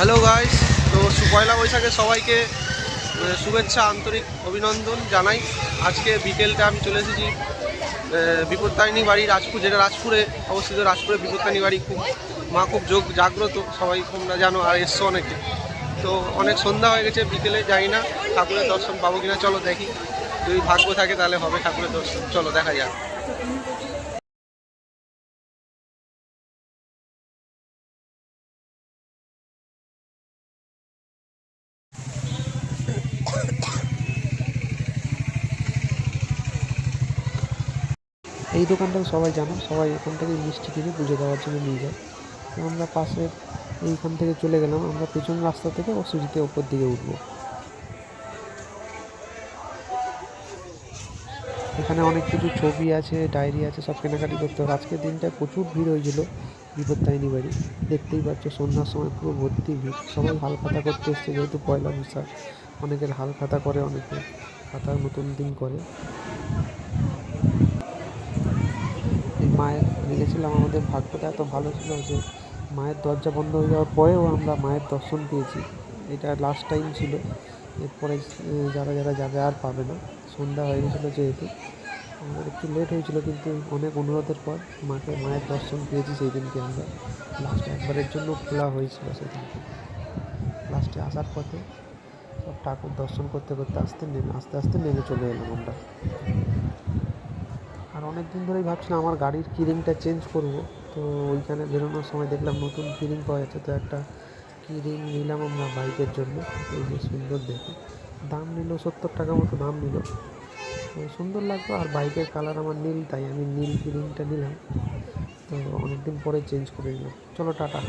Hello guys, তো পয়লা বৈশাখে সবাইকে শুভেচ্ছা, আন্তরিক অভিনন্দন জানাই। আজকে বিকেলটা আমি চলে এসেছি বিপত্তারিণী বাড়ি, রাজপুর, যেটা রাজপুরে অবস্থিত। রাজপুরে বিপত্তারিণী বাড়ি খুব খুব জাগ্রত, সবাই তোমরা জানো, আর এসছো অনেকে। তো অনেক সন্ধ্যা হয়ে গেছে, বিকেলে যাই না, ঠাকুরের দর্শন পাবো কিনা চলো দেখি। যদি ভাগ্য থাকে তাহলে হবে ঠাকুরের দর্শন, চলো দেখা যাক। এই দোকানটা সবাই জানো, সবাই এখান থেকে মিষ্টি কিনে পুজো দেওয়ার জন্য নিয়ে যায়। তো আমরা পাশে এইখান থেকে চলে গেলাম, আমরা পেছন রাস্তা থেকে ও সিঁড়িতে ওপর দিকে উঠবো। এখানে অনেক কিছু ছবি আছে, ডায়েরি আছে, সব কেনাকাটি করতে হবে। আজকের দিনটা প্রচুর ভিড় হয়েছিল বিপত্তারিণী বাড়ি, দেখতেই পাচ্ছ সন্ধ্যার সময় পুরো ভর্তি ভিড়। সবাই হাল খাতা করতে এসছে, যেহেতু পয়লা বৈশাখ, অনেকের হাল খাতা করে, অনেকে খাতার নতুন দিন করে। মায়ের গেছিলাম, আমাদের ভাগ্যটা এত ভালো ছিল যে মায়ের দরজা বন্ধ হয়ে যাওয়ার পরেও আমরা মায়ের দর্শন পেয়েছি। এটা লাস্ট টাইম ছিল, এরপরে যারা যারা যাবে আর পাবে না। সন্ধ্যা হয়ে গেছিলো যেহেতু, আমাদের একটু লেট হয়েছিল, কিন্তু অনেক অনুরোধের পর মায়ের দর্শন পেয়েছি। সেই দিনকে আমরা লাস্টে একবারের জন্য খোলা হয়েছিল সেদিনকে। লাস্টে আসার পথে সব ঠাকুর দর্শন করতে করতে আস্তে আস্তে নেমে চলে এলাম আমরা। আর অনেক দিন ধরেই ভাবছিলাম আমার গাড়ির কিরিংটা চেঞ্জ করব। তো ওইখানে বেরোনোর সময় দেখলাম নতুন কিরিং পাওয়া যাচ্ছে, তো একটা কিরিং নিলাম আমরা বাইকের জন্য। এই যে সুন্দর দেখে, দাম নিল 70 টাকা মতো দাম নিল। তো সুন্দর লাগতো, আর বাইকের কালার আমার নীল, তাই আমি নীল কিরিংটা নিলাম। তো অনেকদিন পরে চেঞ্জ করে নিলাম। চলো টাটা।